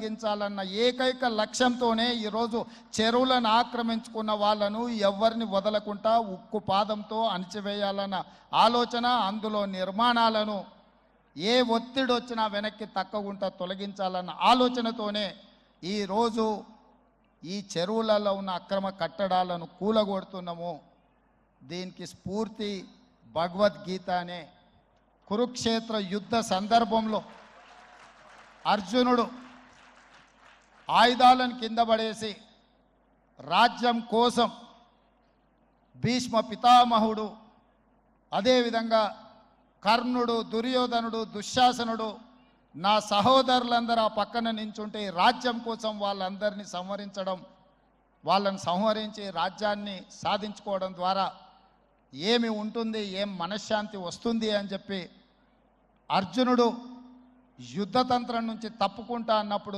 కలిగించాలన్న ఏకైక లక్ష్యంతోనే ఈరోజు చెరువులను ఆక్రమించుకున్న వాళ్ళను ఎవరిని వదలకుండా ఉక్కు పాదంతో అణిచివేయాలన్న ఆలోచన, అందులో నిర్మాణాలను ఏ ఒత్తిడి వచ్చినా వెనక్కి తక్కకుండా తొలగించాలన్న ఆలోచనతోనే ఈరోజు ఈ చెరువులలో ఉన్న అక్రమ కట్టడాలను కూలగొడుతున్నాము. దీనికి స్ఫూర్తి భగవద్గీత అనే కురుక్షేత్ర యుద్ధ సందర్భంలో అర్జునుడు ఆయుధాలను కింద పడేసి రాజ్యం కోసం భీష్మ పితామహుడు, అదేవిధంగా కర్ణుడు, దుర్యోధనుడు, దుశ్శాసనుడు, నా సహోదరులందరూ ఆ పక్కన నించుంటే రాజ్యం కోసం వాళ్ళందరినీ సంహరించడం, వాళ్ళని సంహరించి రాజ్యాన్ని సాధించుకోవడం ద్వారా ఏమి ఉంటుంది, ఏం మనశ్శాంతి వస్తుంది అని చెప్పి అర్జునుడు యుద్ధతంత్రం నుంచి తప్పుకుంటా అన్నప్పుడు